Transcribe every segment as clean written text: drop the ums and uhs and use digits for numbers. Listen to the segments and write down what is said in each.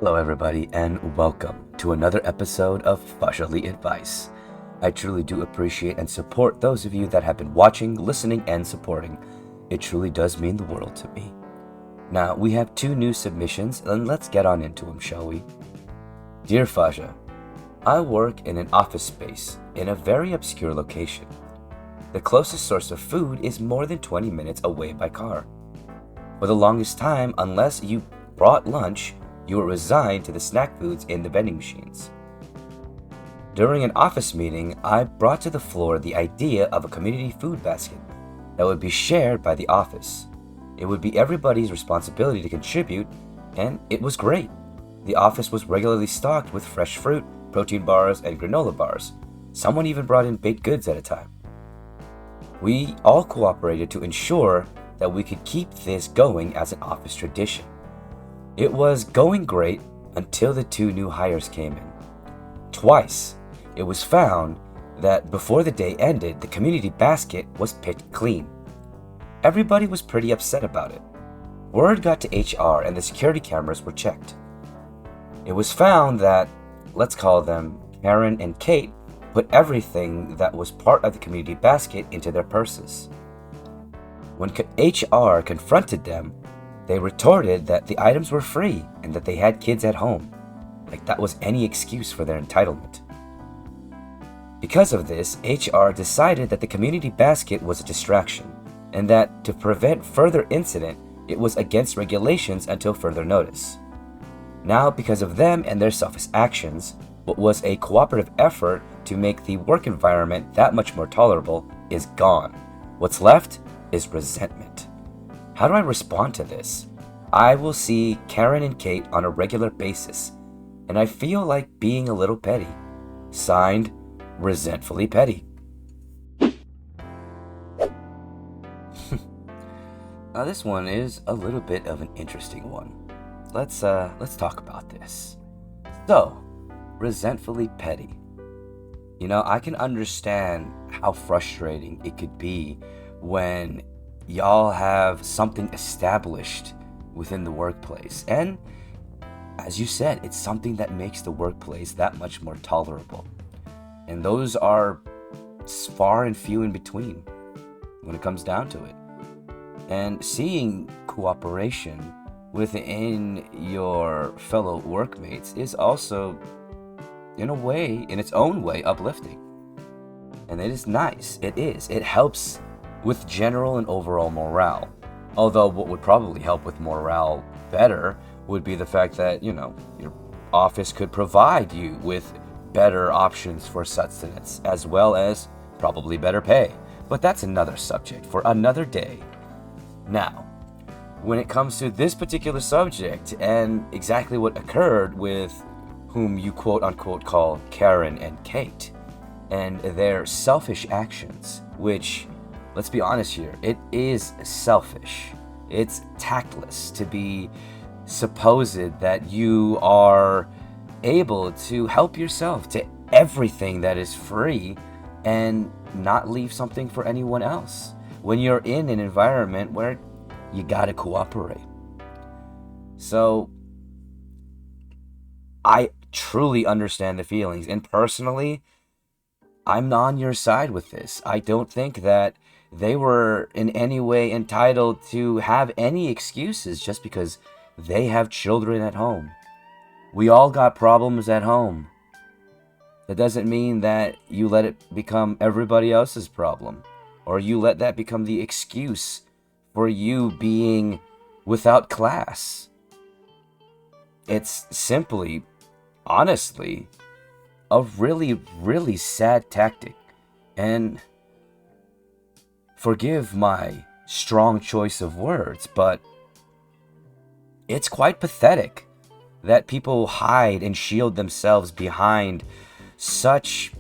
Hello, everybody, and welcome to another episode of Fahzaly Advice. I truly do appreciate and support those of you that have been watching, listening, and supporting. It truly does mean the world to me. Now, we have 2 new submissions, and let's get on into them, shall we? Dear Fahza, I work in an office space in a very obscure location. The closest source of food is more than 20 minutes away by car. For the longest time, unless you brought lunch, you were resigned to the snack foods in the vending machines. During an office meeting, I brought to the floor the idea of a community food basket that would be shared by the office. It would be everybody's responsibility to contribute, and it was great. The office was regularly stocked with fresh fruit, protein bars, and granola bars. Someone even brought in baked goods at a time. We all cooperated to ensure that we could keep this going as an office tradition. It was going great until the 2 new hires came in. Twice, it was found that before the day ended, the community basket was picked clean. Everybody was pretty upset about it. Word got to HR and the security cameras were checked. It was found that, let's call them Karen and Kate, put everything that was part of the community basket into their purses. When HR confronted them, they retorted that the items were free and that they had kids at home, like that was any excuse for their entitlement. Because of this, HR decided that the community basket was a distraction, and that to prevent further incident, it was against regulations until further notice. Now, because of them and their selfish actions, what was a cooperative effort to make the work environment that much more tolerable is gone. What's left is resentment. How do I respond to this? I will see Karen and Kate on a regular basis, and I feel like being a little petty. Signed, Resentfully Petty. Now this one is a little bit of an interesting one. Let's talk about this. So, resentfully petty. You know, I can understand how frustrating it could be when y'all have something established within the workplace. And as you said, it's something that makes the workplace that much more tolerable. And those are far and few in between when it comes down to it. And seeing cooperation within your fellow workmates is also, in its own way, uplifting. And it is nice. It is. It helps with general and overall morale. Although what would probably help with morale better would be the fact that, your office could provide you with better options for sustenance, as well as probably better pay. But that's another subject for another day. Now, when it comes to this particular subject and exactly what occurred with whom you quote unquote call Karen and Kate and their selfish actions, which, let's be honest here, it is selfish. It's tactless to be supposed that you are able to help yourself to everything that is free and not leave something for anyone else when you're in an environment where you gotta cooperate. So, I truly understand the feelings, and personally, I'm on your side with this. I don't think that they were in any way entitled to have any excuses just because they have children at home. We all got problems at home. That doesn't mean that you let it become everybody else's problem, or you let that become the excuse for you being without class. It's simply, honestly, a really, really sad tactic. And forgive my strong choice of words, but it's quite pathetic that people hide and shield themselves behind such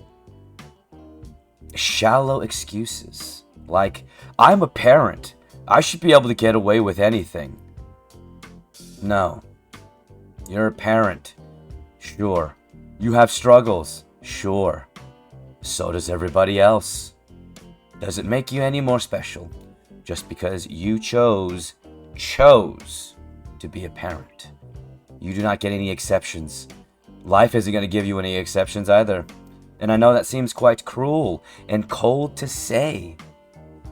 shallow excuses. Like, I'm a parent. I should be able to get away with anything. No. You're a parent. Sure. You have struggles. Sure. So does everybody else. Doesn't make you any more special just because you chose to be a parent. You do not get any exceptions. Life isn't going to give you any exceptions either. And I know that seems quite cruel and cold to say,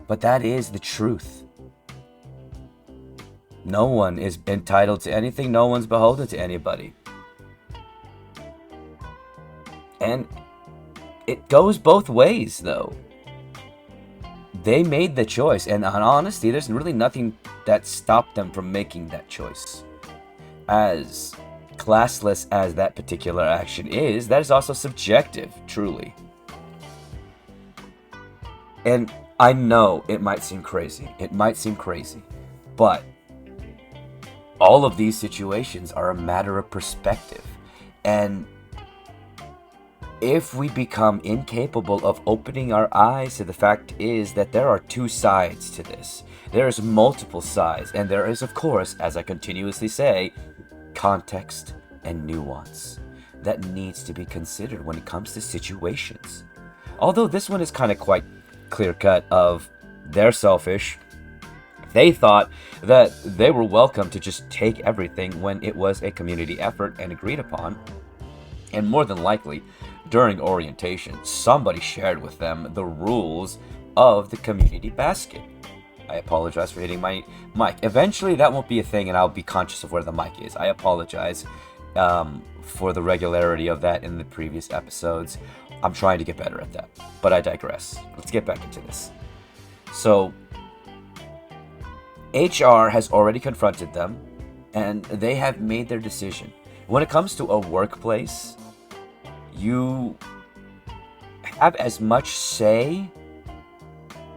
but that is the truth. No one is entitled to anything. No one's beholden to anybody. And it goes both ways, though. They made the choice, and in honesty, there's really nothing that stopped them from making that choice. As classless as that particular action is, that is also subjective, truly. And I know it might seem crazy. But all of these situations are a matter of perspective. And if we become incapable of opening our eyes to the fact is that there are two sides to this. There is multiple sides, and there is, of course, as I continuously say, context and nuance that needs to be considered when it comes to situations. Although this one is kind of quite clear-cut of they're selfish. They thought that they were welcome to just take everything when it was a community effort and agreed upon. And more than likely, during orientation, somebody shared with them the rules of the community basket. I apologize for hitting my mic. Eventually, that won't be a thing, and I'll be conscious of where the mic is. I apologize for the regularity of that in the previous episodes. I'm trying to get better at that, but I digress. Let's get back into this. So, HR has already confronted them, and they have made their decision. When it comes to a workplace, you have as much say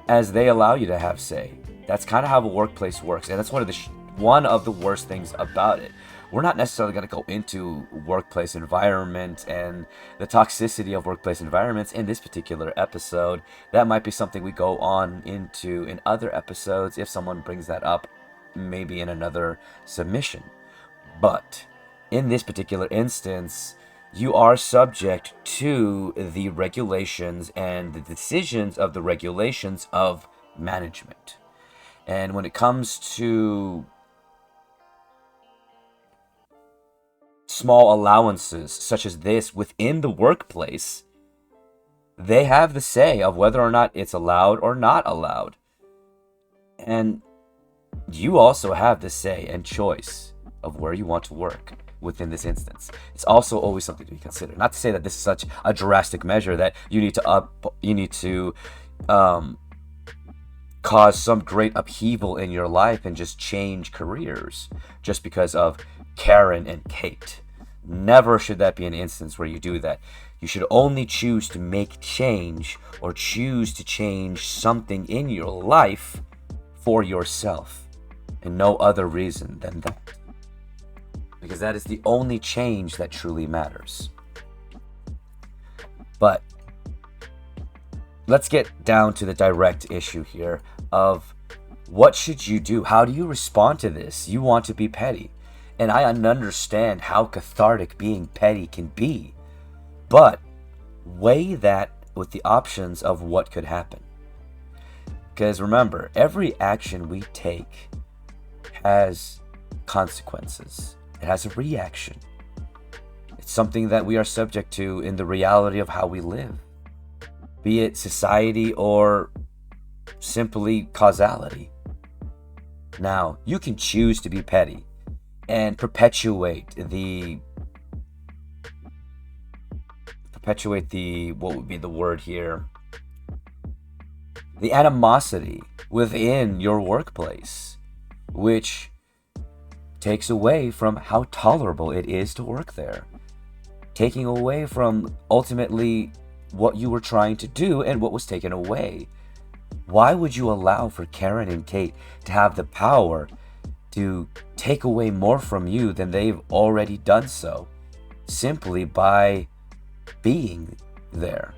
as they allow you to have say. That's kind of how a workplace works, and that's one of the worst things about it. We're not necessarily going to go into workplace environment and the toxicity of workplace environments in this particular episode. That might be something we go on into in other episodes if someone brings that up, maybe in another submission. But in this particular instance, you are subject to the regulations and the decisions of the regulations of management. And when it comes to small allowances such as this within the workplace, they have the say of whether or not it's allowed or not allowed. And you also have the say and choice of where you want to work within this instance. It's also always something to be considered. Not to say that this is such a drastic measure that you need to cause some great upheaval in your life and just change careers just because of Karen and Kate. Never should that be an instance where you do that. You should only choose to make change or choose to change something in your life for yourself and no other reason than that. Because that is the only change that truly matters. But let's get down to the direct issue here of what should you do? How do you respond to this? You want to be petty. And I understand how cathartic being petty can be. But weigh that with the options of what could happen. Because remember, every action we take has consequences. It has a reaction. It's something that we are subject to in the reality of how we live. Be it society or simply causality. Now, you can choose to be petty and perpetuate the what would be the word here? The animosity within your workplace, which takes away from how tolerable it is to work there. Taking away from ultimately what you were trying to do and what was taken away. Why would you allow for Karen and Kate to have the power to take away more from you than they've already done so, simply by being there?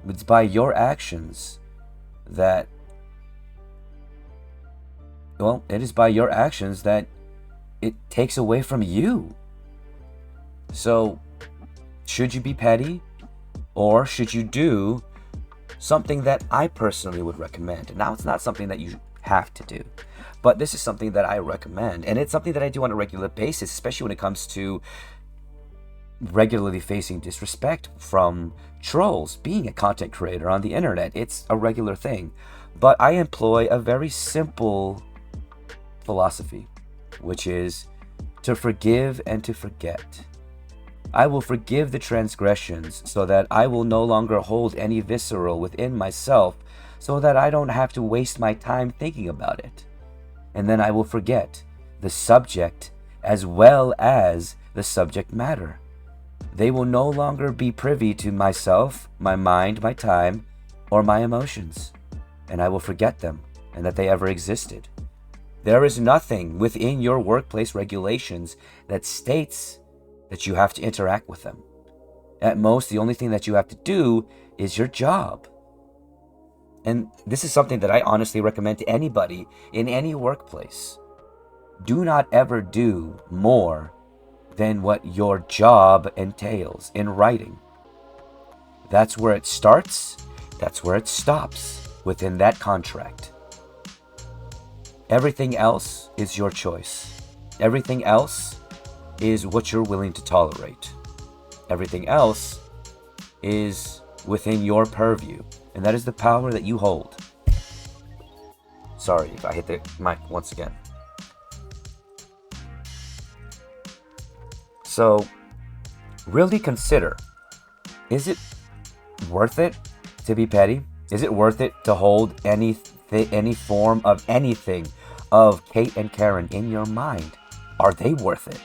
It's by your actions that, well, it is by your actions that it takes away from you. So, should you be petty? Or should you do something that I personally would recommend? Now, it's not something that you have to do, But this is something that I recommend, and it's something that I do on a regular basis, especially when it comes to regularly facing disrespect from trolls. Being a content creator on the internet, it's a regular thing. But I employ a very simple philosophy, which is to forgive and to forget. I will forgive the transgressions so that I will no longer hold any visceral within myself, so that I don't have to waste my time thinking about it. And then I will forget the subject as well as the subject matter. They will no longer be privy to myself, my mind, my time, or my emotions. And I will forget them and that they ever existed. There is nothing within your workplace regulations that states that you have to interact with them. At most, the only thing that you have to do is your job. And this is something that I honestly recommend to anybody in any workplace. Do not ever do more than what your job entails in writing. That's where it starts, that's where it stops within that contract. Everything else is your choice. Everything else is what you're willing to tolerate. Everything else is within your purview, and that is the power that you hold. Sorry if I hit the mic once again. So, really consider, is it worth it to be petty? Is it worth it to hold any form of anything of Kate and Karen in your mind? Are they worth it?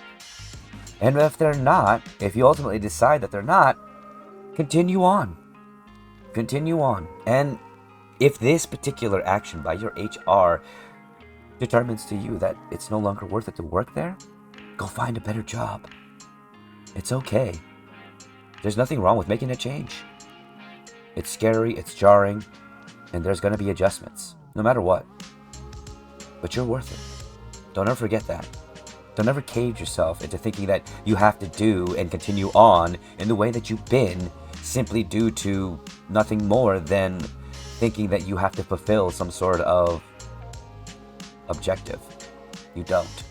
And if they're not, if you ultimately decide that they're not, continue on. Continue on. And if this particular action by your HR determines to you that it's no longer worth it to work there, go find a better job. It's okay. There's nothing wrong with making a change. It's scary, it's jarring, and there's going to be adjustments, no matter what. But you're worth it. Don't ever forget that. Don't ever cage yourself into thinking that you have to do and continue on in the way that you've been, simply due to nothing more than thinking that you have to fulfill some sort of objective. You don't.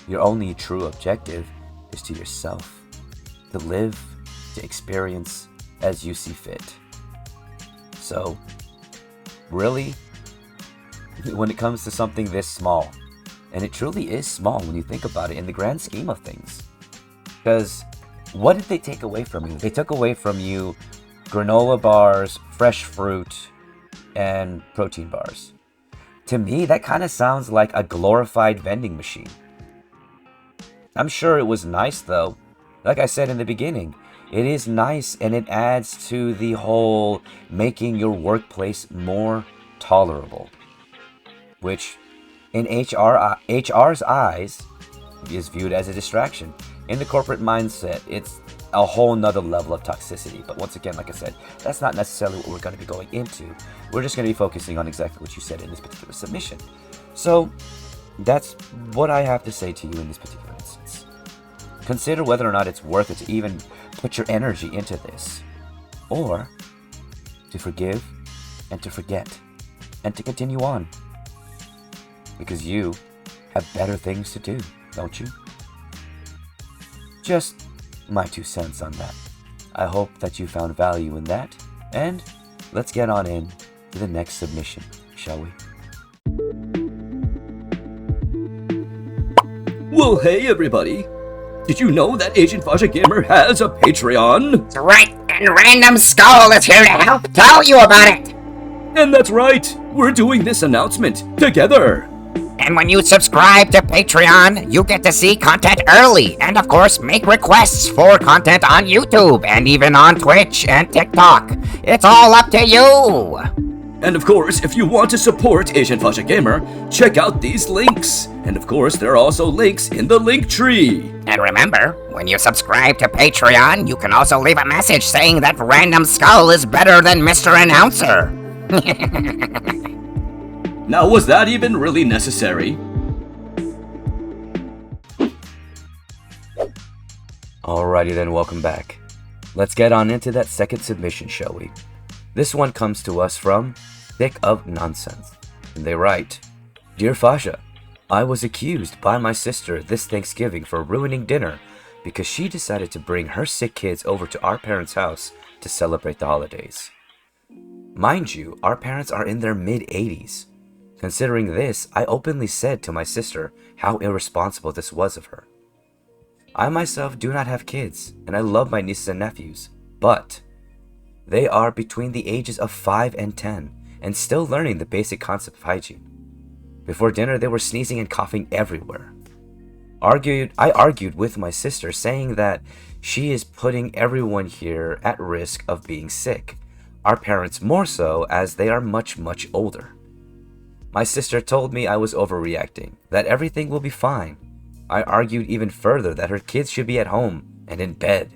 Your only true objective is to yourself. To live, to experience as you see fit. So, really, when it comes to something this small, and it truly is small when you think about it in the grand scheme of things, because what did they take away from you? They took away from you granola bars, fresh fruit, and protein bars. To me, that kind of sounds like a glorified vending machine. I'm sure it was nice though. Like I said in the beginning, it is nice and it adds to the whole making your workplace more tolerable, which in HR's eyes is viewed as a distraction. In the corporate mindset, it's a whole nother level of toxicity. But once again, like I said, that's not necessarily what we're going to be going into. We're just going to be focusing on exactly what you said in this particular submission. So that's what I have to say to you in this particular instance. Consider whether or not it's worth it to even put your energy into this, or to forgive and to forget and to continue on, because you have better things to do, don't you? Just my 2 cents on that. I hope that you found value in that, and let's get on in to the next submission, shall we? Well, hey everybody! Did you know that Agent Fahzaly Gamer has a Patreon? That's right, and Random Skull is here to help tell you about it. And that's right, we're doing this announcement together. And when you subscribe to Patreon, you get to see content early, and of course make requests for content on YouTube, and even on Twitch and TikTok. It's all up to you. And of course, if you want to support Agent Fahzaly Gamer, check out these links. And of course, there are also links in the link tree. And remember, when you subscribe to Patreon, you can also leave a message saying that Random Skull is better than Mr. Announcer. Now, was that even really necessary? Alrighty then, welcome back. Let's get on into that second submission, shall we? This one comes to us from Thick of Nonsense. And they write, Dear Fasha, I was accused by my sister this Thanksgiving for ruining dinner because she decided to bring her sick kids over to our parents' house to celebrate the holidays. Mind you, our parents are in their mid-80s. Considering this, I openly said to my sister how irresponsible this was of her. I myself do not have kids, and I love my nieces and nephews, but they are between the ages of 5 and 10 and still learning the basic concept of hygiene. Before dinner, they were sneezing and coughing everywhere. I argued with my sister, saying that she is putting everyone here at risk of being sick, our parents more so as they are much, much older. My sister told me I was overreacting, that everything will be fine. I argued even further that her kids should be at home and in bed.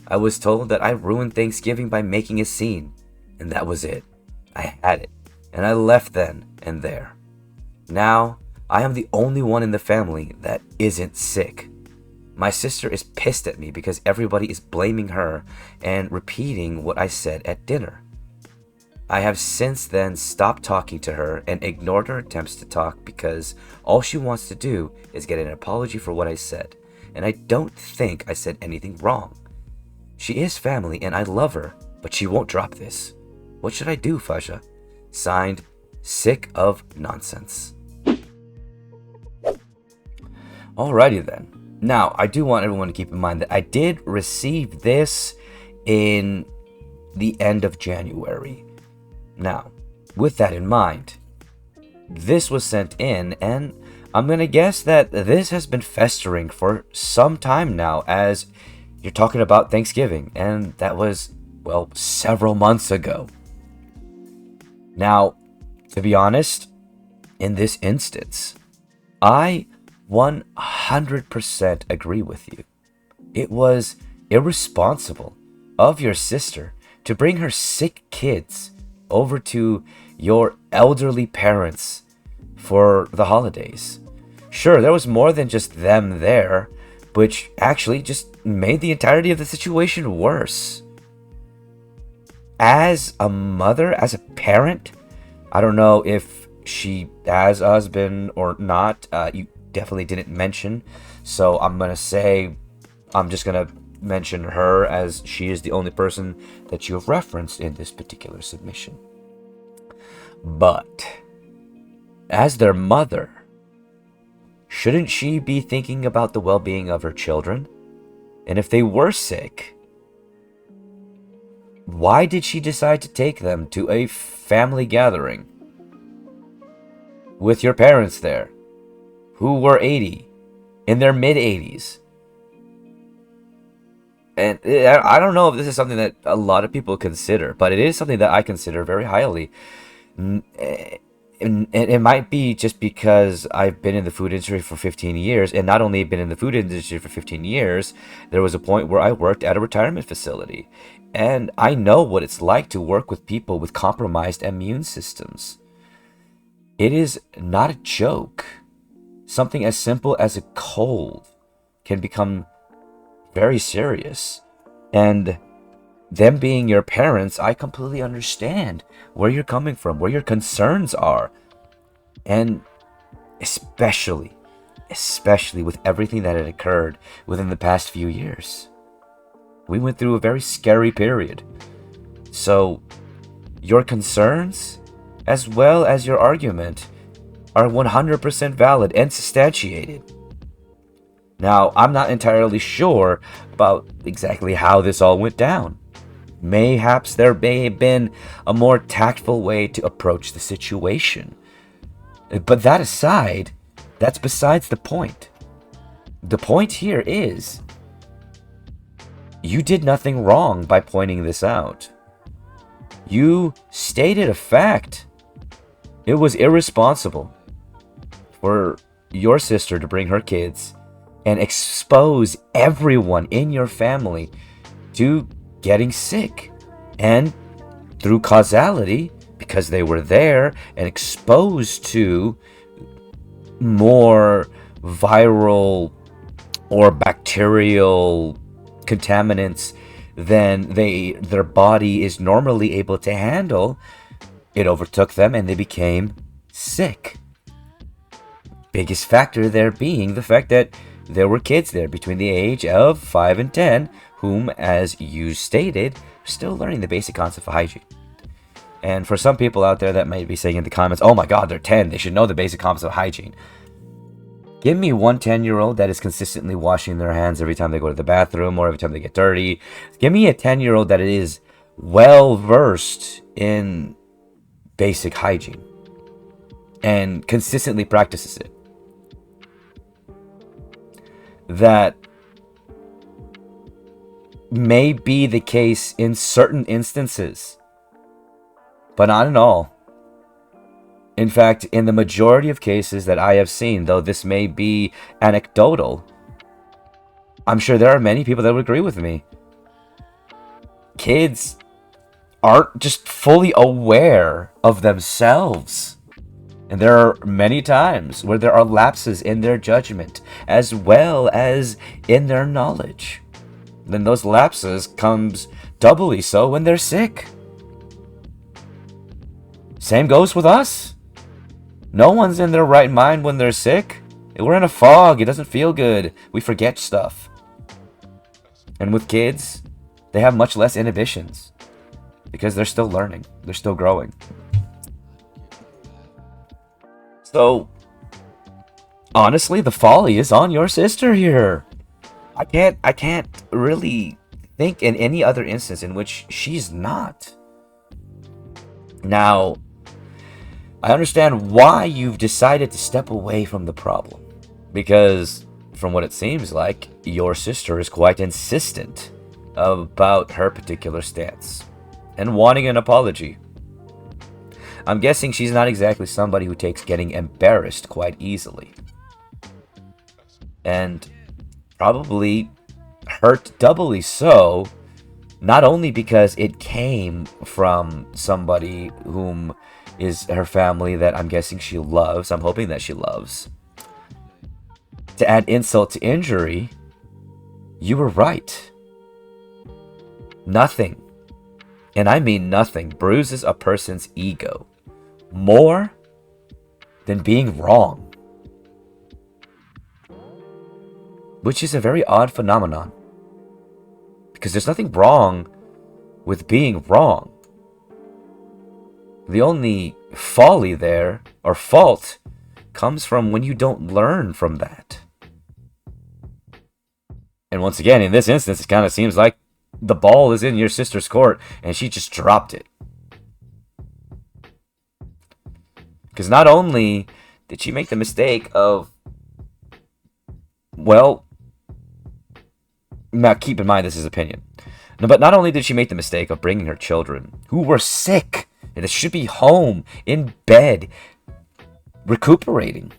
I was told that I ruined Thanksgiving by making a scene, and that was it. I had it, and I left then and there. Now, I am the only one in the family that isn't sick. My sister is pissed at me because everybody is blaming her and repeating what I said at dinner. I have since then stopped talking to her and ignored her attempts to talk because all she wants to do is get an apology for what I said, and I don't think I said anything wrong. She is family and I love her, but she won't drop this. What should I do, Fasha? Signed, Sick of Nonsense. Alrighty then. Now, I do want everyone to keep in mind that I did receive this in the end of January. Now, with that in mind, this was sent in, and I'm going to guess that this has been festering for some time now, as you're talking about Thanksgiving, and that was, well, several months ago. Now, to be honest, in this instance, I 100% agree with you. It was irresponsible of your sister to bring her sick kids over to your elderly parents for the holidays. Sure, there was more than just them there, which actually just made the entirety of the situation worse. As a mother, as a parent, I don't know if she has a husband or not. You definitely didn't mention, so I'm just gonna mention her as she is the only person that you have referenced in this particular submission. But as their mother, shouldn't she be thinking about the well-being of her children? And if they were sick, why did she decide to take them to a family gathering with your parents there, who were 80, in their mid-80s? And I don't know if this is something that a lot of people consider, but it is something that I consider very highly. And it might be just because I've been in the food industry for 15 years, and not only been in the food industry for 15 years, there was a point where I worked at a retirement facility. And I know what it's like to work with people with compromised immune systems. It is not a joke. Something as simple as a cold can become very serious. And them being your parents, I completely understand where you're coming from, where your concerns are. And especially with everything that had occurred within the past few years. We went through a very scary period. So your concerns, as well as your argument, are 100% valid and substantiated. Now, I'm not entirely sure about exactly how this all went down. Mayhaps there may have been a more tactful way to approach the situation. But that aside, that's besides the point. The point here is, you did nothing wrong by pointing this out. You stated a fact. It was irresponsible for your sister to bring her kids and expose everyone in your family to getting sick. And through causality, because they were there and exposed to more viral or bacterial contaminants than their body is normally able to handle, it overtook them and they became sick. biggest factor there being the fact that there were kids there between the age of 5 and 10 whom, as you stated, are still learning the basic concept of hygiene. And for some people out there that might be saying in the comments, oh my god, they're 10, they should know the basic concept of hygiene. Give me one 10-year-old that is consistently washing their hands every time they go to the bathroom or every time they get dirty. Give me a 10-year-old that is well versed in basic hygiene and consistently practices it. That may be the case in certain instances, but not in all. In fact, in the majority of cases that I have seen, though this may be anecdotal, I'm sure there are many people that would agree with me. Kids aren't just fully aware of themselves. And there are many times where there are lapses in their judgment as well as in their knowledge. Then those lapses comes doubly so when they're sick. Same goes with us. No one's in their right mind when they're sick. We're in a fog. It doesn't feel good. We forget stuff. And with kids, they have much less inhibitions because they're still learning. They're still growing. So, honestly, the folly is on your sister here. I can't really think in any other instance in which she's not. Now, I understand why you've decided to step away from the problem, because from what it seems like, your sister is quite insistent about her particular stance and wanting an apology. I'm guessing she's not exactly somebody who takes getting embarrassed quite easily, and probably hurt doubly so, not only because it came from somebody whom is her family that I'm guessing she loves. I'm hoping that she loves. To add insult to injury, you were right. Nothing, and I mean nothing, bruises a person's ego more than being wrong. Which is a very odd phenomenon. Because there's nothing wrong with being wrong. The only folly there, or fault, comes from when you don't learn from that. And once again, in this instance, it kind of seems like the ball is in your sister's court, and she just dropped it. Because not only did she make the mistake of, well, now keep in mind this is opinion. No, but not only did she make the mistake of bringing her children, who were sick, and it should be home, in bed, recuperating,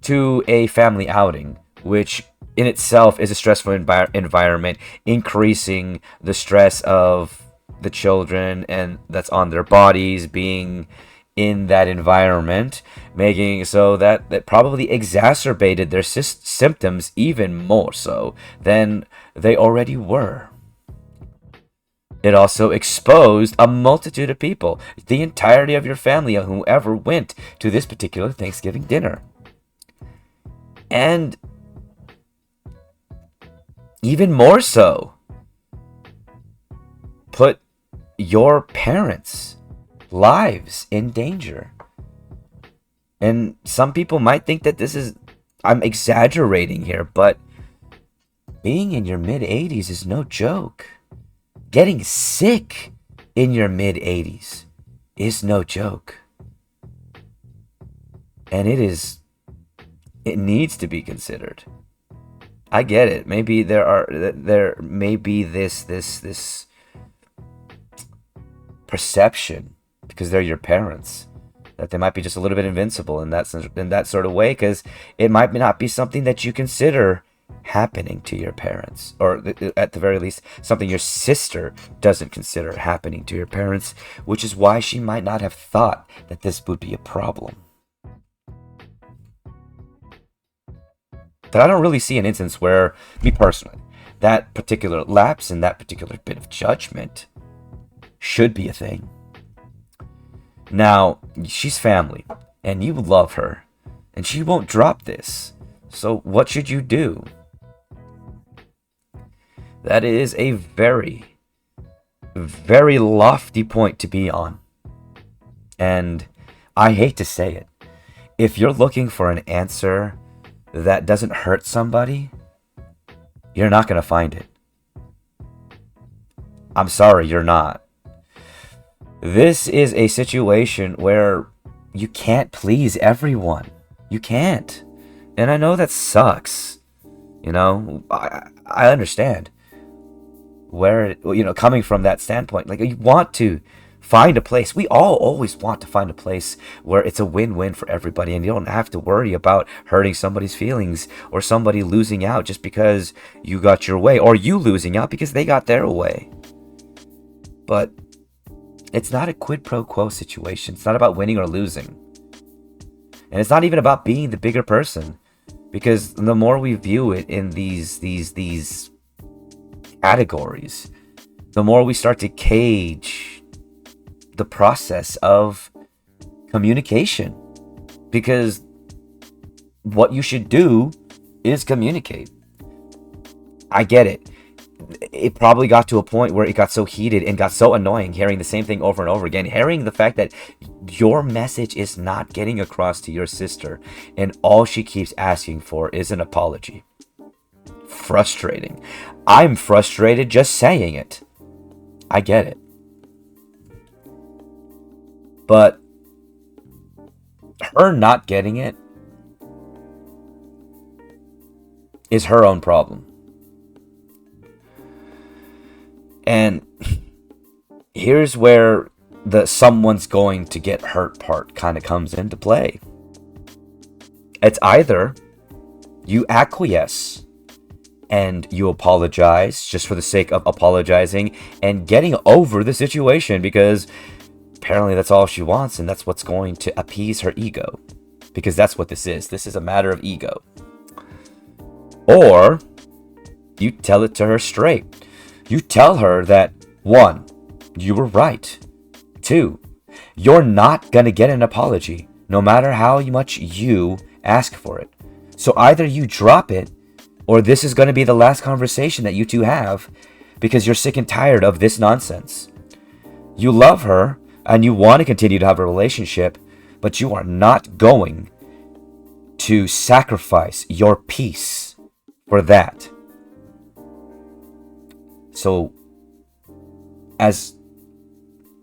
to a family outing, which in itself is a stressful environment, increasing the stress of the children and that's on their bodies being in that environment, making so that probably exacerbated their symptoms even more so than they already were. It also exposed a multitude of people, the entirety of your family, whoever went to this particular Thanksgiving dinner. And even more so, put your parents' lives in danger. And some people might think that I'm exaggerating here, but being in your mid-80s is no joke. Getting sick in your mid-80s is no joke. And it needs to be considered. I get it. Maybe there may be this perception, because they're your parents, that they might be just a little bit invincible in that sort of way, because it might not be something that you consider happening to your parents, or at the very least something your sister doesn't consider happening to your parents, which is why she might not have thought that this would be a problem. But I don't really see an instance where, me personally, that particular lapse in that particular bit of judgment should be a thing. Now, she's family, and you love her, and she won't drop this. So what should you do? That is a very, very lofty point to be on. And I hate to say it. If you're looking for an answer that doesn't hurt somebody, you're not going to find it. I'm sorry, you're not. This is a situation where you can't please everyone. You can't. And I know that sucks. You know, I understand where, coming from that standpoint, like, you want to find a place. We all always want to find a place where it's a win-win for everybody, and you don't have to worry about hurting somebody's feelings or somebody losing out just because you got your way, or you losing out because they got their way. But it's not a quid pro quo situation. It's not about winning or losing. And it's not even about being the bigger person, because the more we view it in these categories, the more we start to cage the process of communication, because what you should do is communicate. I get it. It probably got to a point where it got so heated and got so annoying hearing the same thing over and over again, hearing the fact that your message is not getting across to your sister and all she keeps asking for is an apology. Frustrating. I'm frustrated just saying it. I get it. But her not getting it is her own problem. And here's where the someone's going to get hurt part kind of comes into play. It's either you acquiesce and you apologize just for the sake of apologizing and getting over the situation, because apparently that's all she wants, and that's what's going to appease her ego, because that's what this is. This is a matter of ego. Or you tell it to her straight. You tell her that, 1, you were right. 2, you're not going to get an apology, no matter how much you ask for it. So either you drop it, or this is going to be the last conversation that you two have, because you're sick and tired of this nonsense. You love her, and you want to continue to have a relationship, but you are not going to sacrifice your peace for that. So, as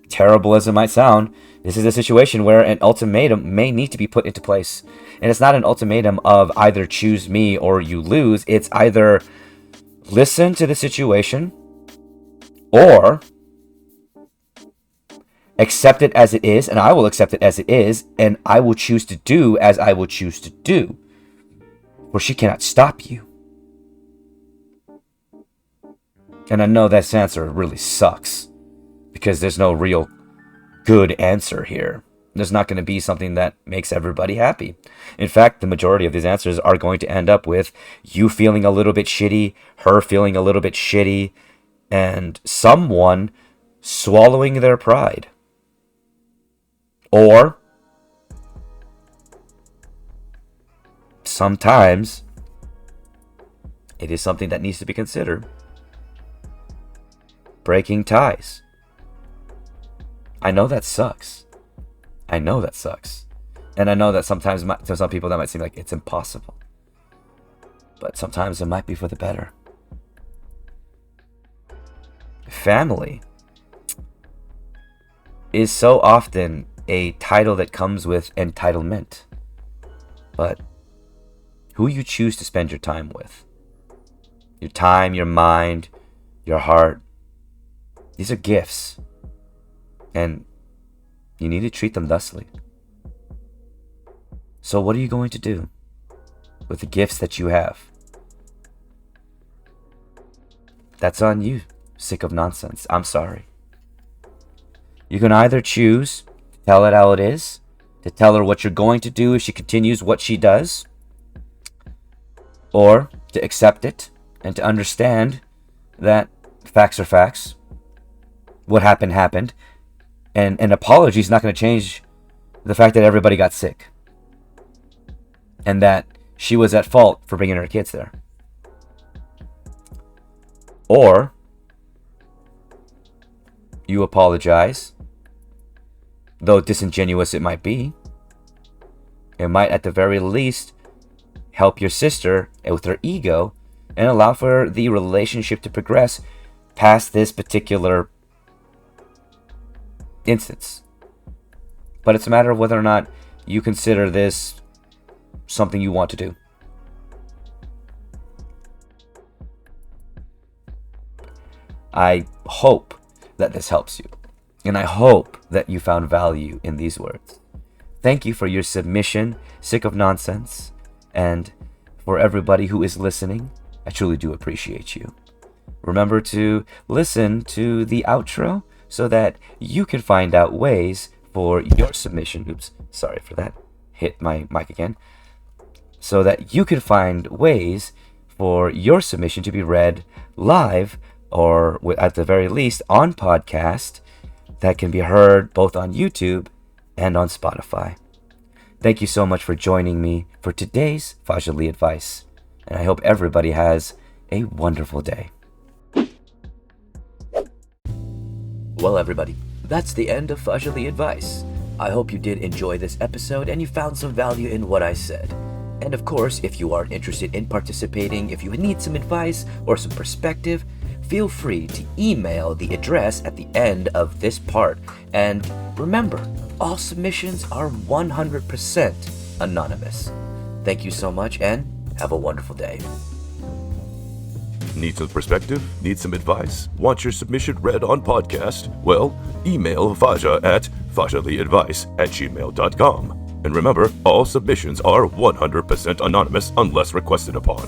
terrible as it might sound, this is a situation where an ultimatum may need to be put into place. And it's not an ultimatum of either choose me or you lose. It's either listen to the situation or accept it as it is, and I will accept it as it is, and I will choose to do as I will choose to do. For she cannot stop you. And I know that answer really sucks, because there's no real good answer here. There's not going to be something that makes everybody happy. In fact, the majority of these answers are going to end up with you feeling a little bit shitty, her feeling a little bit shitty, and someone swallowing their pride. Or sometimes it is something that needs to be considered. Breaking ties. I know that sucks. I know that sucks. And I know that sometimes to some people that might seem like it's impossible. But sometimes it might be for the better. Family is so often a title that comes with entitlement. But who you choose to spend your time with, your time, your mind, your heart, these are gifts, and you need to treat them thusly. So what are you going to do with the gifts that you have? That's on you, sick of nonsense. I'm sorry. You can either choose to tell it how it is, to tell her what you're going to do if she continues what she does, or to accept it and to understand that facts are facts. What happened happened, and an apology is not going to change the fact that everybody got sick. and that she was at fault for bringing her kids there. Or you apologize, though disingenuous it might be. It might at the very least help your sister with her ego and allow for the relationship to progress past this particular instance. But it's a matter of whether or not you consider this something you want to do. I hope that this helps you, and I hope that you found value in these words. Thank you for your submission, Sick of Nonsense, and for everybody who is listening, I truly do appreciate you. Remember to listen to the outro so that you can find out ways for your submission. Oops, sorry for that. Hit my mic again. So that you can find ways for your submission to be read live, or at the very least on podcast that can be heard both on YouTube and on Spotify. Thank you so much for joining me for today's Fahzaly Advice, and I hope everybody has a wonderful day. Well, everybody, that's the end of Fahzaly Advice. I hope you did enjoy this episode and you found some value in what I said. And of course, if you are interested in participating, if you need some advice or some perspective, feel free to email the address at the end of this part. And remember, all submissions are 100% anonymous. Thank you so much and have a wonderful day. Need some perspective? Need some advice? Want your submission read on podcast? Well, email Fahza at fahzalyadvice@gmail.com. And remember, all submissions are 100% anonymous unless requested upon.